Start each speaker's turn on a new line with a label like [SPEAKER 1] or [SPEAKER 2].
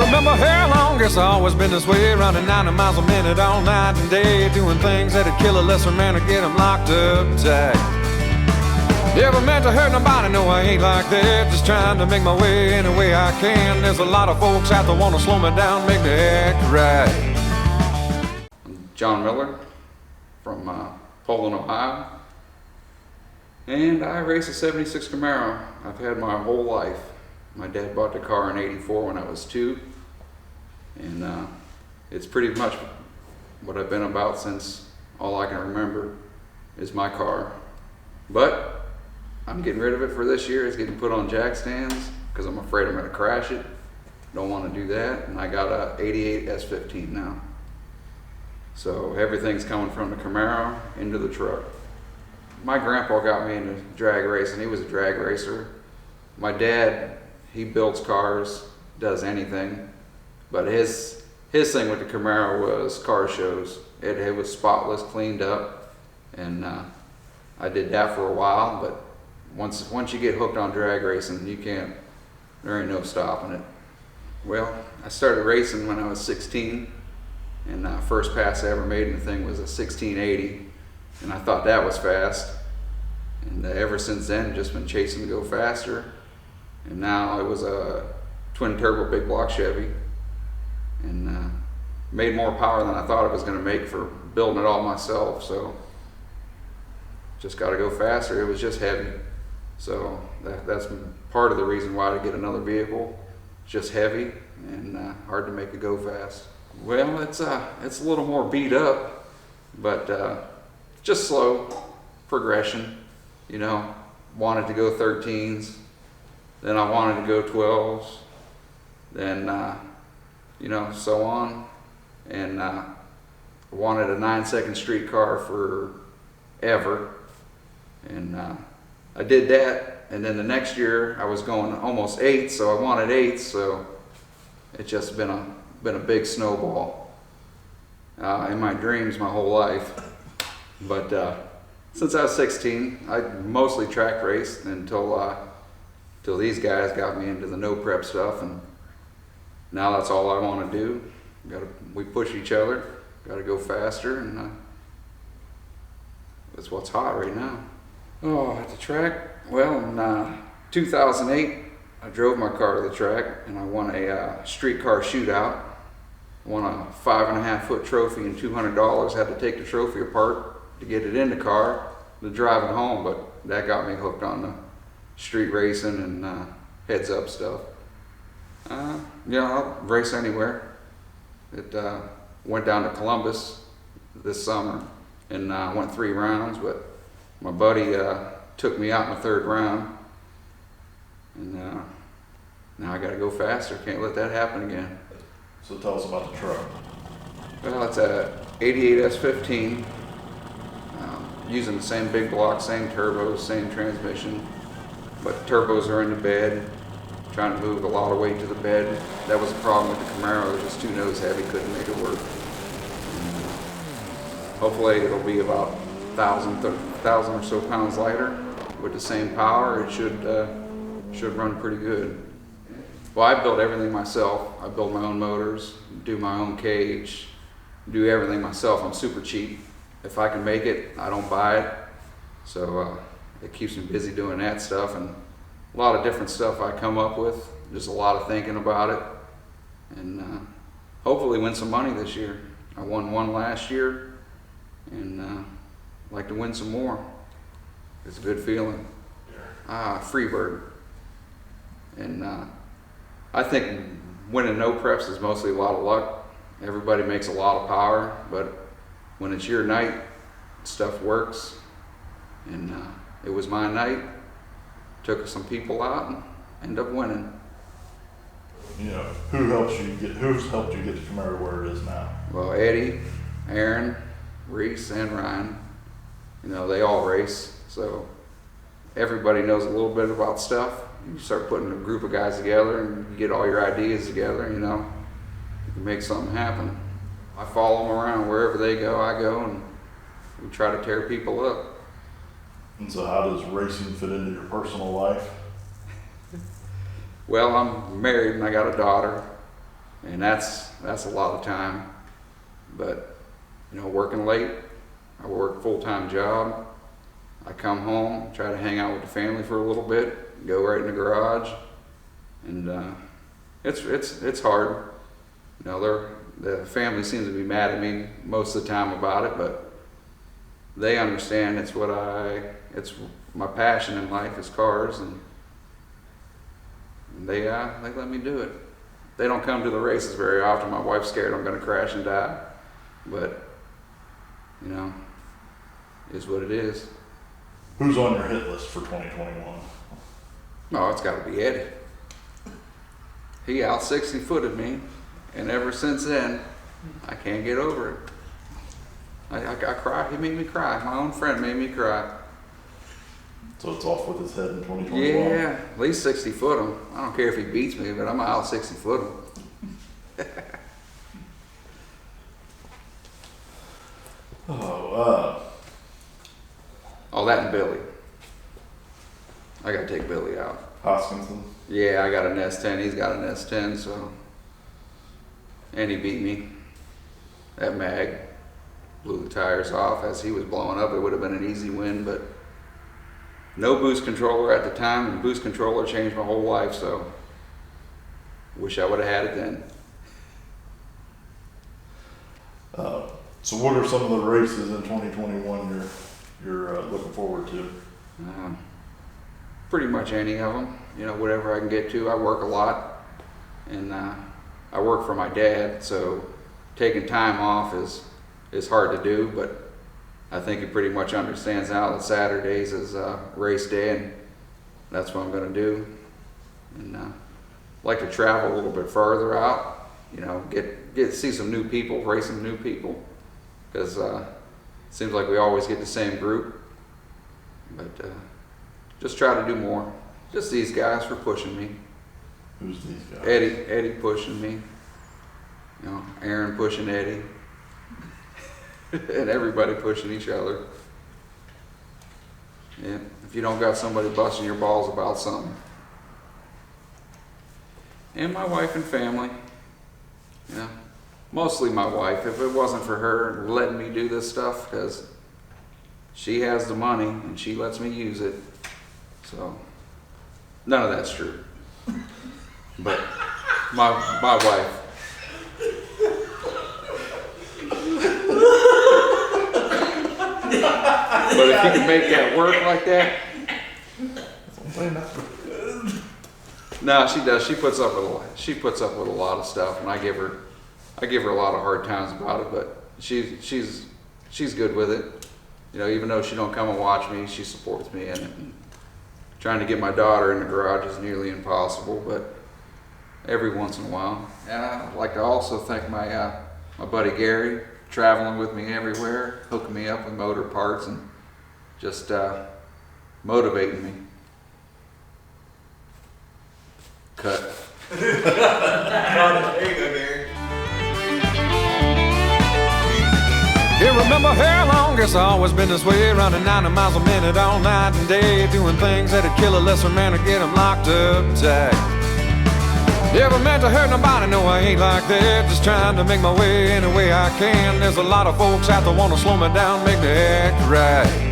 [SPEAKER 1] remember how long, guess I always been this way, running 90 miles a minute all night and day, doing things that'd kill a lesser man or get him locked up tight. Never meant to hurt nobody, no I ain't like that, just trying to make my way any way I can. There's a lot of folks out there wanna slow me down, make me act right.
[SPEAKER 2] I'm John Miller from Poland, Ohio, and I race a 76 Camaro. I've had my whole life. My dad bought the car in '84 when I was 2, and it's pretty much what I've been about since all I can remember is my car. But I'm getting rid of it for this year. It's getting put on jack stands because I'm afraid I'm going to crash it. Don't want to do that, and I got a '88 S15 now. So everything's coming from the Camaro into the truck. My grandpa got me into drag racing. He was a drag racer. My dad, he builds cars, does anything, but his thing with the Camaro was car shows. It was spotless, cleaned up, and I did that for a while, but once you get hooked on drag racing, there ain't no stopping it. Well, I started racing when I was 16, and first pass I ever made in the thing was a 1680, and I thought that was fast, and ever since then, just been chasing to go faster. And now it was a twin turbo big block Chevy, and made more power than I thought it was going to make for building it all myself. So just got to go faster. It was just heavy, so that's part of the reason why to get another vehicle. It's just heavy and hard to make it go fast. Well, it's a little more beat up, but just slow progression. You know, wanted to go 13s. Then I wanted to go 12s, then, so on. And wanted a 9-second street car forever. And I did that. And then the next year I was going almost 8, so I wanted 8. So it's just been a big snowball in my dreams my whole life. But since I was 16, I mostly track raced until these guys got me into the no prep stuff, and now that's all I want to do. We push each other, got to go faster, and that's what's hot right now. Oh, at the track, well, in 2008, I drove my car to the track, and I won a street car shootout. Won a 5.5-foot trophy and $200. Had to take the trophy apart to get it in the car to drive it home, but that got me hooked on the street racing and heads up stuff. I'll race anywhere. It went down to Columbus this summer and went 3 rounds, but my buddy took me out in the 3rd round, and now I got to go faster. Can't let that happen again.
[SPEAKER 3] So tell us about the truck.
[SPEAKER 2] Well, it's a '88 S15, using the same big block, same turbos, same transmission. But turbos are in the bed, trying to move a lot of weight to the bed. That was the problem with the Camaro, it was just too nose heavy, couldn't make it work. Hopefully it'll be about 1,000 or so pounds lighter. With the same power, it should run pretty good. Well, I built everything myself. I build my own motors, do my own cage, do everything myself. I'm super cheap. If I can make it, I don't buy it. So it keeps me busy doing that stuff, and a lot of different stuff I come up with. Just a lot of thinking about it, and hopefully win some money this year. I won one last year, and I'd like to win some more. It's a good feeling. Freebird. And I think winning no preps is mostly a lot of luck. Everybody makes a lot of power, but when it's your night, stuff works. And it was my night. Took some people out and ended up winning.
[SPEAKER 3] You know, who's helped you get the Camaro where it is now?
[SPEAKER 2] Well, Eddie, Aaron, Reese, and Ryan. You know, they all race, so everybody knows a little bit about stuff. You start putting a group of guys together and you get all your ideas together, you know, you can make something happen. I follow them around. Wherever they go, I go, and we try to tear people up.
[SPEAKER 3] And so how does racing fit into your personal life?
[SPEAKER 2] Well, I'm married and I got a daughter, And that's a lot of time. But, you know, working late, I work a full-time job. I come home, try to hang out with the family for a little bit, go right in the garage, and it's hard. You know, the family seems to be mad at me most of the time about it, but they understand it's my passion in life is cars, and they let me do it. They don't come to the races very often. My wife's scared I'm going to crash and die, but you know, it is what it is.
[SPEAKER 3] Who's on your hit list for 2021?
[SPEAKER 2] No, it's got to be Eddie. He out 60-footed me, and ever since then, I can't get over it. I cry. He made me cry. My own friend made me cry.
[SPEAKER 3] So it's off with his head in 2021?
[SPEAKER 2] Yeah, at least 60-foot him. I don't care if he beats me, but I'm out 60-foot him. Oh, that and Billy. I gotta take Billy out.
[SPEAKER 3] Hoskinson?
[SPEAKER 2] Yeah, I got an S10. He's got an S10, so. And he beat me. That mag blew the tires off as he was blowing up. It would have been an easy win, but no boost controller at the time, and the boost controller changed my whole life, so wish I would have had it then.
[SPEAKER 3] So what are some of the races in 2021 you're looking forward to?
[SPEAKER 2] Pretty much any of them. You know, whatever I can get to. I work a lot, and I work for my dad, so taking time off is hard to do, but I think he pretty much understands now that Saturdays is race day, and that's what I'm going to do. And like to travel a little bit further out, you know, get to see some new people, race some new people, because it seems like we always get the same group. But just try to do more. Just these guys for pushing me.
[SPEAKER 3] Who's these guys?
[SPEAKER 2] Eddie pushing me. You know, Aaron pushing Eddie. And everybody pushing each other. Yeah, if you don't got somebody busting your balls about something. And my wife and family. You know, mostly my wife. If it wasn't for her letting me do this stuff, because she has the money and she lets me use it. So, none of that's true. But my wife. But if you can make that work like that. No, she does. She puts up with a lot of stuff, and I give her a lot of hard times about it. But she's good with it. You know, even though she don't come and watch me, she supports me in it. And trying to get my daughter in the garage is nearly impossible, but every once in a while. And I'd like to also thank my buddy Gary, traveling with me everywhere, hooking me up with motor parts, and just motivating me. Cut.
[SPEAKER 4] There you go, Gary.
[SPEAKER 1] You remember how long? Guess I always been this way, running 90 miles a minute all night and day, doing things that'd kill a lesser man or get him locked up tight. Never meant to hurt nobody, no I ain't like that, just trying to make my way any way I can. There's a lot of folks out there wanna slow me down, make me act right.